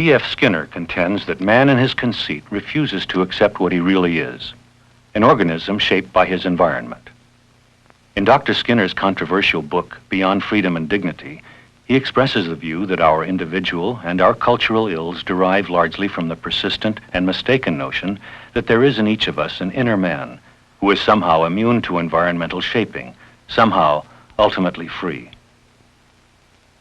B.F. Skinner contends that man in his conceit refuses to accept what he really is, an organism shaped by his environment. In Dr. Skinner's controversial book, Beyond Freedom and Dignity, he expresses the view that our individual and our cultural ills derive largely from the persistent and mistaken notion that there is in each of us an inner man who is somehow immune to environmental shaping, somehow ultimately free.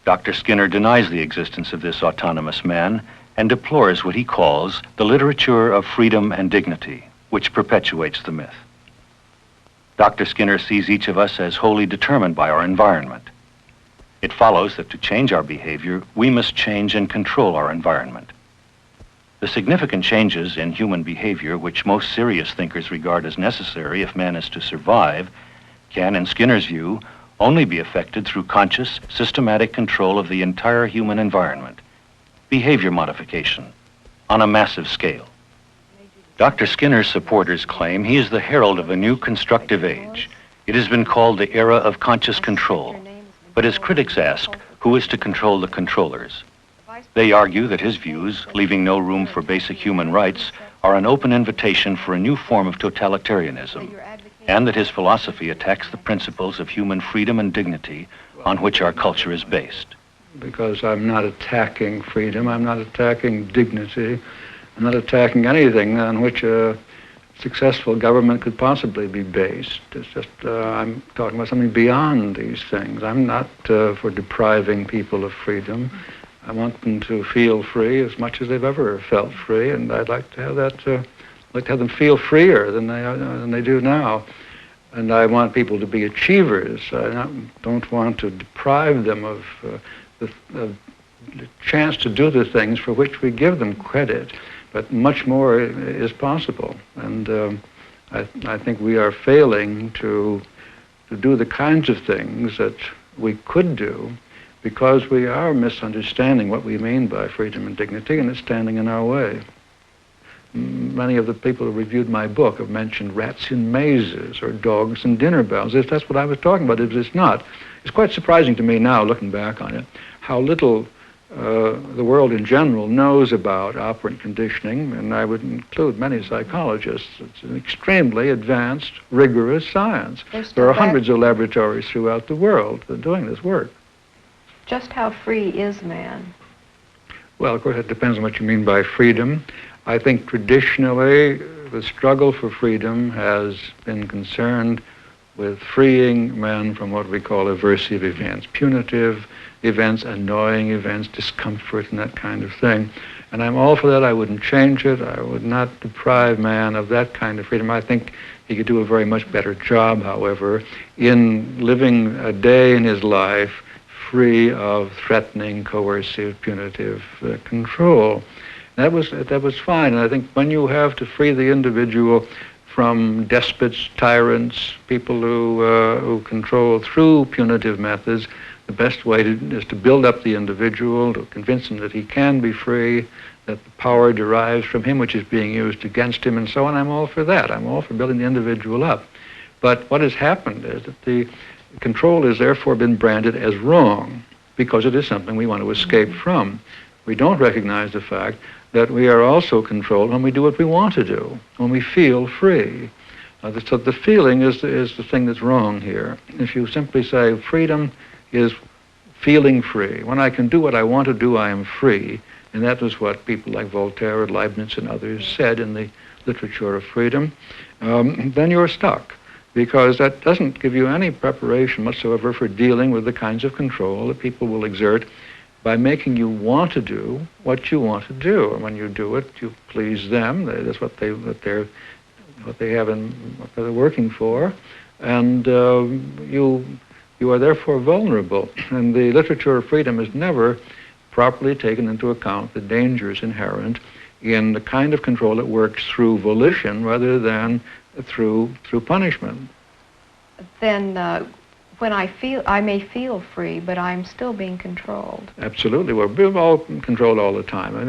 Dr. Skinner denies the existence of this autonomous man and deplores what he calls the literature of freedom and dignity, which perpetuates the myth. Dr. Skinner sees each of us as wholly determined by our environment. It follows that to change our behavior, we must change and control our environment. The significant changes in human behavior, which most serious thinkers regard as necessary if man is to survive, can, in Skinner's view, only be effected through conscious, systematic control of the entire human environment, behavior modification, on a massive scale. Dr. Skinner's supporters claim he is the herald of a new constructive age. It has been called the era of conscious control. But his critics ask, who is to control the controllers? They argue that his views, leaving no room for basic human rights, are an open invitation for a new form of totalitarianism, and that his philosophy attacks the principles of human freedom and dignity on which our culture is based. Because I'm not attacking freedom, I'm not attacking dignity, I'm not attacking anything on which a successful government could possibly be based. It's just, I'm talking about something beyond these things. I'm not for depriving people of freedom. I want them to feel free as much as they've ever felt free, and I'd like to have that, like to have them feel freer than they do now. And I want people to be achievers. I don't want to deprive them of the chance to do the things for which we give them credit. But much more is possible, and I think we are failing to do the kinds of things that we could do because we are misunderstanding what we mean by freedom and dignity, and it's standing in our way. Many of the people who reviewed my book have mentioned rats in mazes or dogs in dinner bells. If that's what I was talking about, if it's not. It's quite surprising to me now, looking back on it, how little the world in general knows about operant conditioning, and I would include many psychologists. It's an extremely advanced, rigorous science. There are hundreds of laboratories throughout the world that are doing this work. Just how free is man? Well, of course, it depends on what you mean by freedom. I think traditionally the struggle for freedom has been concerned with freeing men from what we call aversive events, punitive events, annoying events, discomfort, and that kind of thing. And I'm all for that. I wouldn't change it. I would not deprive man of that kind of freedom. I think he could do a very much better job, however, in living a day in his life free of threatening, coercive, punitive control. That was fine. And I think when you have to free the individual from despots, tyrants, people who control through punitive methods, the best way is to build up the individual, to convince him that he can be free, that the power derives from him which is being used against him, and so on. I'm all for that. I'm all for building the individual up. But what has happened is that the control has therefore been branded as wrong because it is something we want to escape from. We don't recognize the fact that we are also controlled when we do what we want to do, when we feel free. So the feeling is the thing that's wrong here. If you simply say freedom is feeling free, when I can do what I want to do, I am free, and that was what people like Voltaire and Leibniz and others said in the literature of freedom, then you're stuck, because that doesn't give you any preparation whatsoever for dealing with the kinds of control that people will exert by making you want to do what you want to do. And when you do it, you please them. That's what they're working for, and you are therefore vulnerable. And the literature of freedom has never properly taken into account the dangers inherent in the kind of control that works through volition rather than through punishment. Then when I may feel free, but I'm still being controlled. Absolutely. We're all controlled all the time. And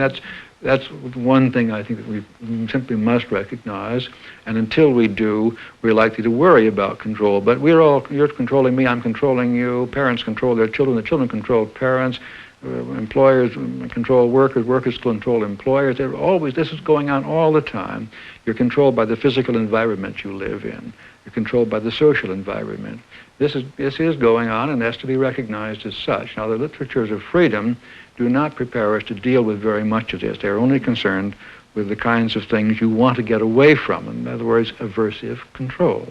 that's one thing I think that we simply must recognize. And until we do, we're likely to worry about control. But you're controlling me, I'm controlling you. Parents control their children, the children control parents. employers control workers, workers control employers. This is going on all the time. You're controlled by the physical environment you live in. You're controlled by the social environment. This is going on and has to be recognized as such. Now, the literatures of freedom do not prepare us to deal with very much of this. They're only concerned with the kinds of things you want to get away from. In other words, aversive control.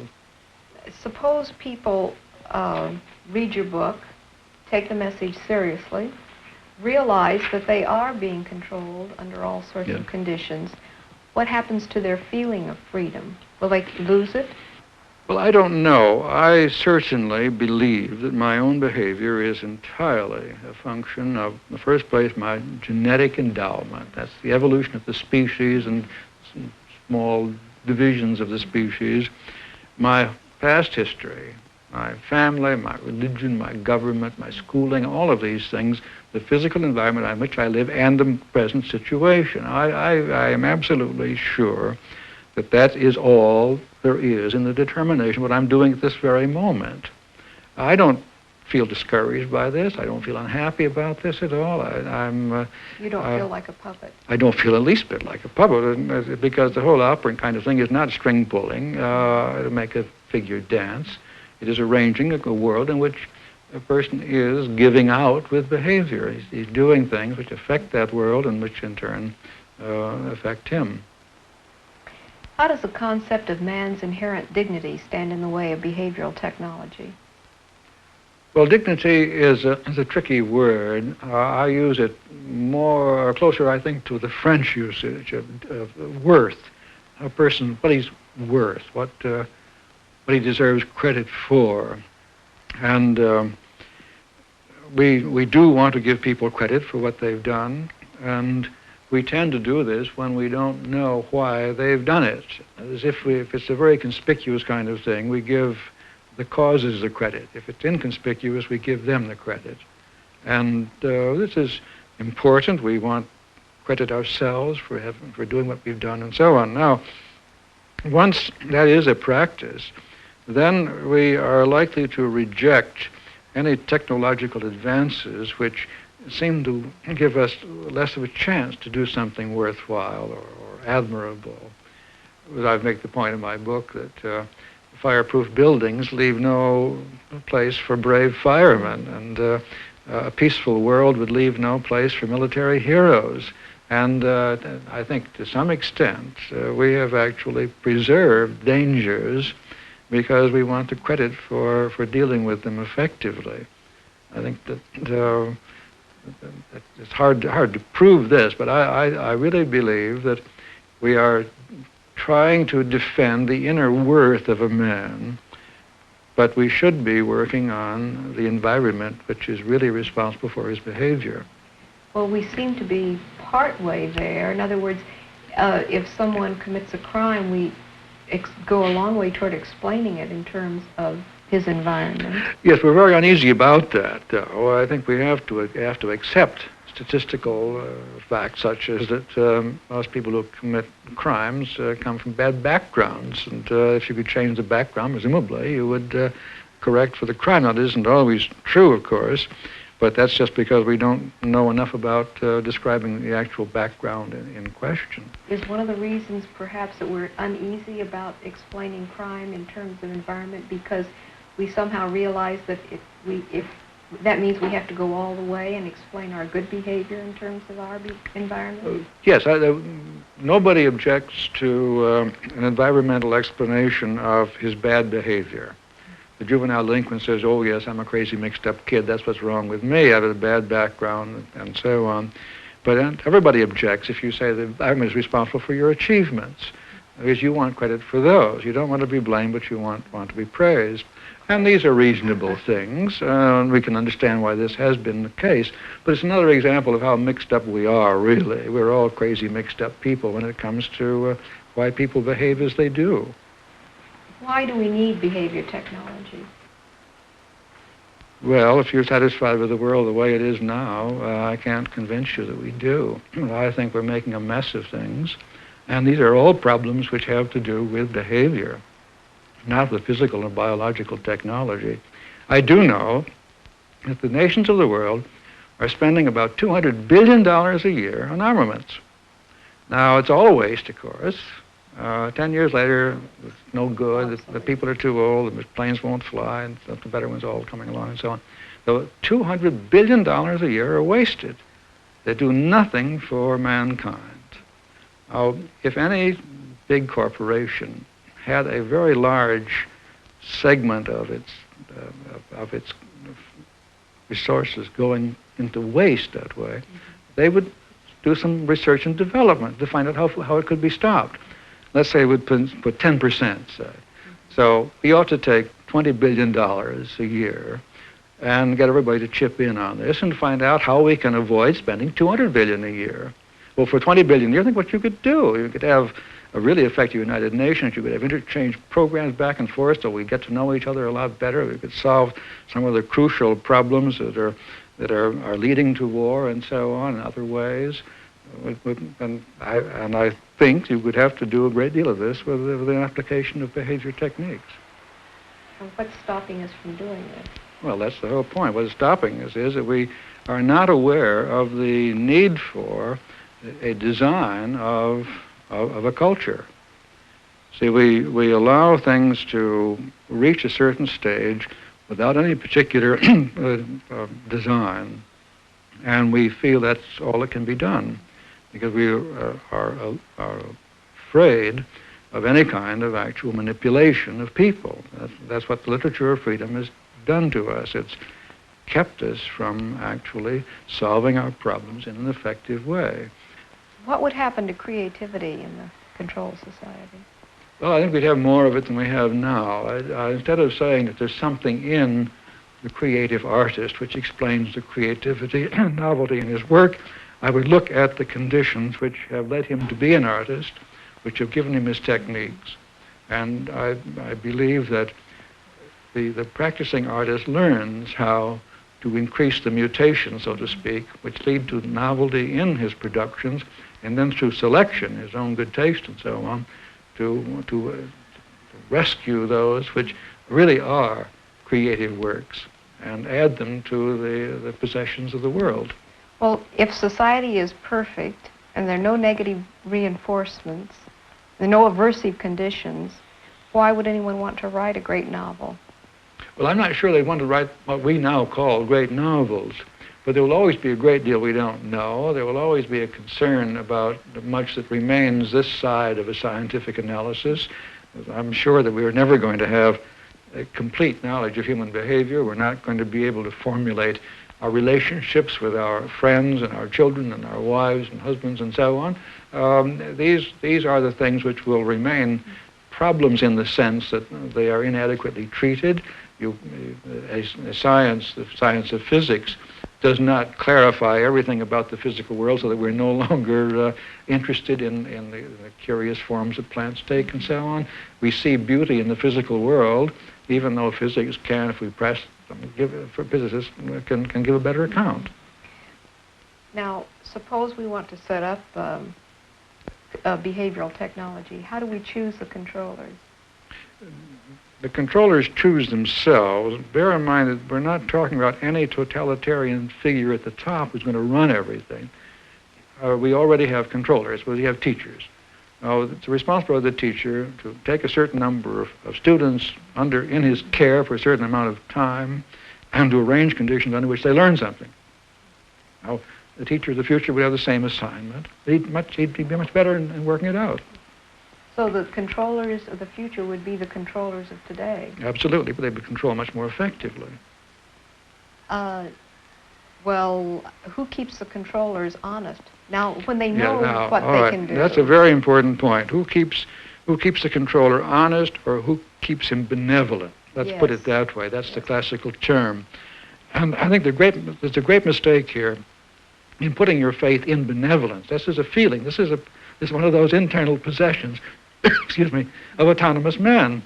Suppose people read your book, take the message seriously, realize that they are being controlled under all sorts of conditions. What happens to their feeling of freedom? Will they lose it? Well, I don't know. I certainly believe that my own behavior is entirely a function of, in the first place, my genetic endowment. That's the evolution of the species and small divisions of the species. My past history, my family, my religion, my government, my schooling, all of these things, the physical environment in which I live, and the present situation. I am absolutely sure that that is all there is in the determination of what I'm doing at this very moment. I don't feel discouraged by this. I don't feel unhappy about this at all. You don't feel like a puppet? I don't feel the least bit like a puppet, because the whole opera kind of thing is not string pulling to make a figure dance. It is arranging a world in which a person is giving out with behavior. He's doing things which affect that world and which in turn affect him. How does the concept of man's inherent dignity stand in the way of behavioral technology? Well, dignity is a tricky word. I use it more, closer, I think, to the French usage of worth. A person, what he's worth, what he deserves credit for. And we do want to give people credit for what they've done, and we tend to do this when we don't know why they've done it. As if it's a very conspicuous kind of thing, we give the causes the credit. If it's inconspicuous, we give them the credit. And this is important. We want credit ourselves for doing what we've done and so on. Now, once that is a practice, then we are likely to reject any technological advances which seem to give us less of a chance to do something worthwhile or admirable. I make the point in my book that fireproof buildings leave no place for brave firemen, and a peaceful world would leave no place for military heroes. And I think to some extent we have actually preserved dangers because we want the credit for dealing with them effectively. I think that it's hard to prove this, but I really believe that we are trying to defend the inner worth of a man, but we should be working on the environment which is really responsible for his behavior. Well, we seem to be partway there. In other words, if someone commits a crime, we go a long way toward explaining it in terms of his environment. Yes, we're very uneasy about that, though. I think we have to accept statistical facts such as that most people who commit crimes come from bad backgrounds, and if you could change the background, presumably, you would correct for the crime. Now, that isn't always true, of course, but that's just because we don't know enough about describing the actual background in question. Is one of the reasons, perhaps, that we're uneasy about explaining crime in terms of environment because we somehow realize that if that means we have to go all the way and explain our good behavior in terms of our environment? Yes, nobody objects to an environmental explanation of his bad behavior. The juvenile delinquent says, oh yes, I'm a crazy mixed up kid, that's what's wrong with me, I have a bad background and so on. But everybody objects if you say the environment is responsible for your achievements, because you want credit for those. You don't want to be blamed, but you want to be praised. And these are reasonable things, and we can understand why this has been the case. But it's another example of how mixed up we are, really. We're all crazy mixed up people when it comes to why people behave as they do. Why do we need behavior technology? Well, if you're satisfied with the world the way it is now, I can't convince you that we do. I think we're making a mess of things, and these are all problems which have to do with behavior, not with physical or biological technology. I do know that the nations of the world are spending about $200 billion a year on armaments. Now, it's all a waste, of course. 10 years later, it's no good. The people are too old. The planes won't fly, and the better ones all coming along, and so on. So $200 billion a year are wasted. They do nothing for mankind. Now, if any big corporation had a very large segment of its resources going into waste that way, they would do some research and development to find out how it could be stopped. Let's say we put 10%, say. So we ought to take $20 billion a year and get everybody to chip in on this and find out how we can avoid spending $200 billion a year. Well, for $20 billion a year, think what you could do. You could have a really effective United Nations. You could have interchange programs back and forth so we get to know each other a lot better. We could solve some of the crucial problems that are leading to war and so on in other ways. And I think you would have to do a great deal of this with the application of behavior techniques. And what's stopping us from doing this? Well, that's the whole point. What's stopping us is that we are not aware of the need for a design of a culture. See, we allow things to reach a certain stage without any particular design, and we feel that's all that can be done because we are afraid of any kind of actual manipulation of people. That's what the literature of freedom has done to us. It's kept us from actually solving our problems in an effective way. What would happen to creativity in the control society? Well, I think we'd have more of it than we have now. Instead of saying that there's something in the creative artist which explains the creativity and novelty in his work, I would look at the conditions which have led him to be an artist, which have given him his techniques. And I believe that the practicing artist learns how to increase the mutation, so to speak, which lead to novelty in his productions, and then through selection, his own good taste and so on, to rescue those which really are creative works and add them to the possessions of the world. Well, if society is perfect and there are no negative reinforcements, there are no aversive conditions, why would anyone want to write a great novel? Well, I'm not sure they want to write what we now call great novels, but there will always be a great deal we don't know. There will always be a concern about much that remains this side of a scientific analysis. I'm sure that we are never going to have a complete knowledge of human behavior. We're not going to be able to formulate our relationships with our friends and our children and our wives and husbands and so on. These are the things which will remain problems in the sense that they are inadequately treated. The science of physics does not clarify everything about the physical world so that we're no longer interested in the curious forms that plants take and so on. We see beauty in the physical world, even though physics can, if we press them, physicists can give a better account. Now, suppose we want to set up behavioral technology. How do we choose the controllers? The controllers choose themselves. Bear in mind that we're not talking about any totalitarian figure at the top who's going to run everything. We already have controllers. We have teachers. Now, it's the responsibility of the teacher to take a certain number of students in his care for a certain amount of time and to arrange conditions under which they learn something. Now, the teacher of the future would have the same assignment. He'd be much better in working it out. So the controllers of the future would be the controllers of today? Absolutely, but they would control much more effectively. Well, who keeps the controllers honest? Now, when they know what they can do. That's a very important point. Who keeps the controller honest, or who keeps him benevolent? Let's put it that way. That's the classical term. And I think there's a great mistake here in putting your faith in benevolence. This is a feeling. This is one of those internal possessions, excuse me, of autonomous men.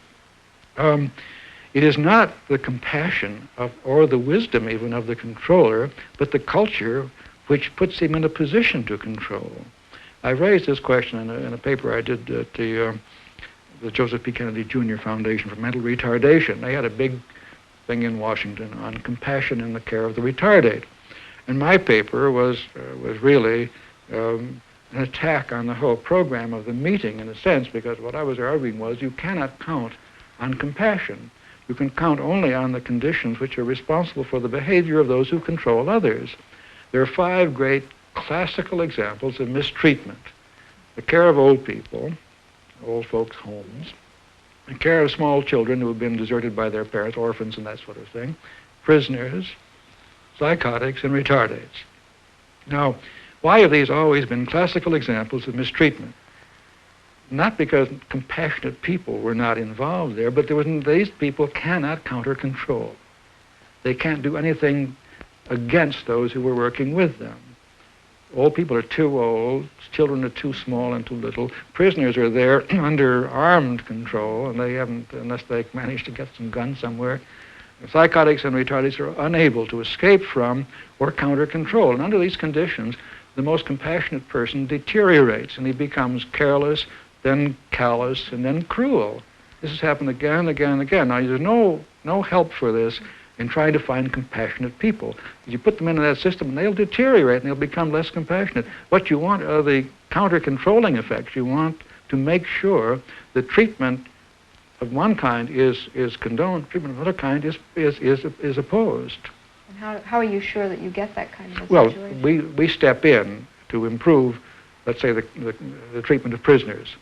It is not the compassion or the wisdom even of the controller, but the culture which puts him in a position to control. I raised this question in a paper I did at the Joseph P. Kennedy Jr. Foundation for Mental Retardation. They had a big thing in Washington on compassion in the care of the retardate. And my paper was really an attack on the whole program of the meeting, in a sense, because what I was arguing was you cannot count on compassion. You can count only on the conditions which are responsible for the behavior of those who control others. There are 5 great classical examples of mistreatment: the care of old people, old folks' homes, the care of small children who have been deserted by their parents, orphans and that sort of thing, prisoners, psychotics, and retardates. Now, why have these always been classical examples of mistreatment? Not because compassionate people were not involved there, but these people cannot counter-control. They can't do anything against those who were working with them. Old people are too old, children are too small and too little. Prisoners are there under armed control, and they haven't, unless they manage to get some guns somewhere. Psychotics and retardates are unable to escape from or counter-control. And under these conditions, the most compassionate person deteriorates, and he becomes careless, then callous, and then cruel. This has happened again and again and again. Now, there's no help for this in trying to find compassionate people. You put them into that system, and they'll deteriorate, and they'll become less compassionate. What you want are the counter-controlling effects. You want to make sure the treatment of one kind is condoned, treatment of another kind is opposed. And how are you sure that you get that kind of a well, situation? we step in to improve, let's say, the treatment of prisoners.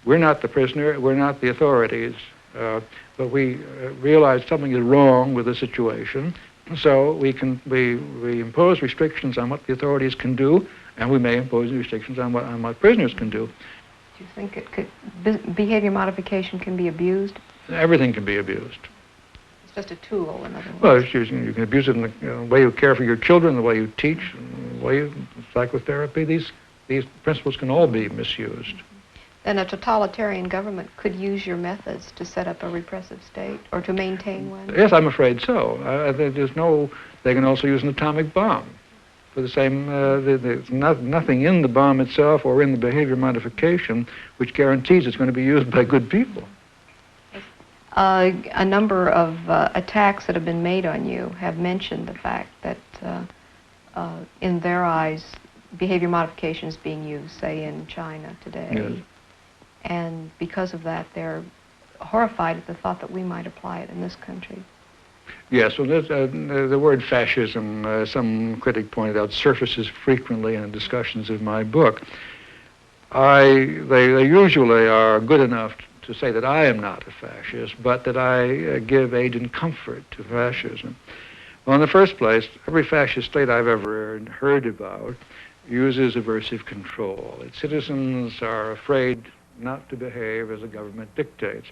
We're not the prisoner, we're not the authorities, but we realize something is wrong with the situation, so we impose restrictions on what the authorities can do, and we may impose restrictions on what prisoners can do. Do you think behavior modification can be abused? Everything can be abused. It's just a tool, in other words. Well, you can abuse it in the way you care for your children, the way you teach, the way you psychotherapy. These principles can all be misused. Then a totalitarian government could use your methods to set up a repressive state or to maintain one? Yes, I'm afraid so. They can also use an atomic bomb. For the same, there's nothing in the bomb itself or in the behavior modification which guarantees it's going to be used by good people. A number of attacks that have been made on you have mentioned the fact that, in their eyes, behavior modification is being used, say, in China today. Yes. And because of that, they're horrified at the thought that we might apply it in this country. Yes, well, the word fascism, some critic pointed out, surfaces frequently in discussions of my book. They usually are good enough to say that I am not a fascist, but that I give aid and comfort to fascism. Well, in the first place, every fascist state I've ever heard about uses aversive control. Its citizens are afraid not to behave as the government dictates.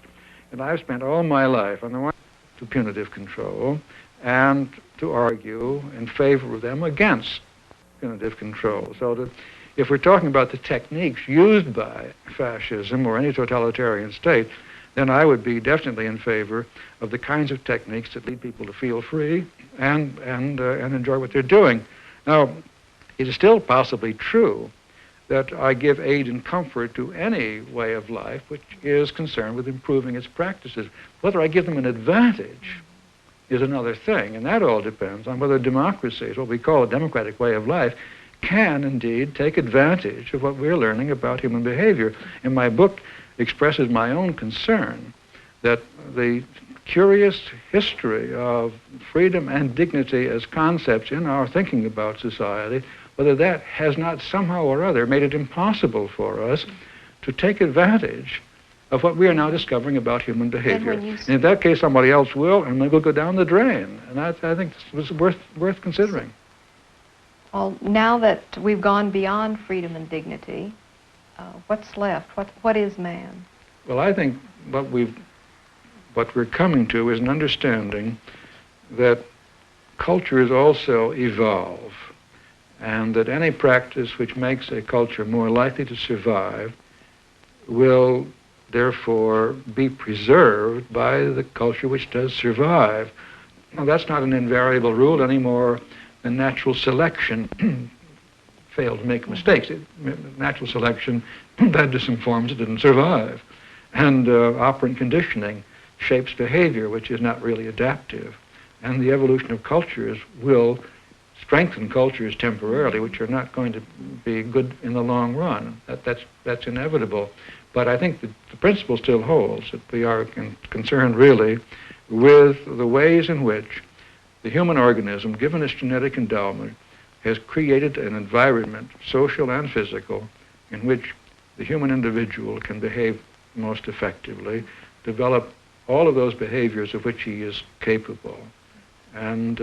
And I've spent all my life on the one to punitive control and to argue in favor of them against punitive control. So that if we're talking about the techniques used by fascism or any totalitarian state, then I would be definitely in favor of the kinds of techniques that lead people to feel free and enjoy what they're doing. Now, it is still possibly true that I give aid and comfort to any way of life which is concerned with improving its practices. Whether I give them an advantage is another thing, and that all depends on whether democracy, what we call a democratic way of life, can indeed take advantage of what we're learning about human behavior. And my book expresses my own concern that the curious history of freedom and dignity as concepts in our thinking about society, whether that has not somehow or other made it impossible for us to take advantage of what we are now discovering about human behavior. And in that case, somebody else will, and they will go down the drain. And I think this was worth considering. Well, now that we've gone beyond freedom and dignity, what's left? What is man? Well, I think what we're coming to is an understanding that cultures also evolve, and that any practice which makes a culture more likely to survive will therefore be preserved by the culture which does survive. Now, that's not an invariable rule any more than natural selection failed to make mistakes. Natural selection led to some forms that didn't survive. And operant conditioning shapes behavior, which is not really adaptive. And the evolution of cultures will strengthen cultures temporarily, which are not going to be good in the long run. That's inevitable. But I think that the principle still holds, that we are concerned really with the ways in which the human organism, given its genetic endowment, has created an environment, social and physical, in which the human individual can behave most effectively, develop all of those behaviors of which he is capable, and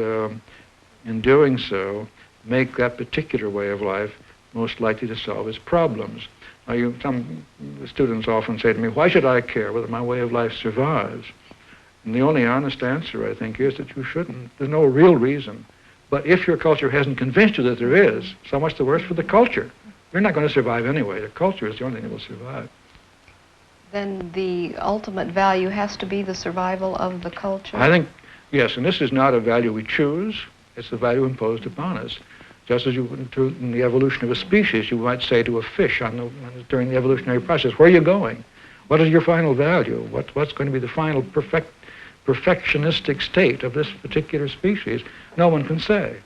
in doing so, make that particular way of life most likely to solve his problems. Now, some students often say to me, why should I care whether my way of life survives? And the only honest answer, I think, is that you shouldn't. There's no real reason. But if your culture hasn't convinced you that there is, so much the worse for the culture. You're not going to survive anyway. The culture is the only thing that will survive. Then the ultimate value has to be the survival of the culture? I think, yes, and this is not a value we choose. It's the value imposed upon us. Just as you would in the evolution of a species, you might say to a fish during the evolutionary process, where are you going? What is your final value? What's going to be the final perfectionistic state of this particular species? No one can say.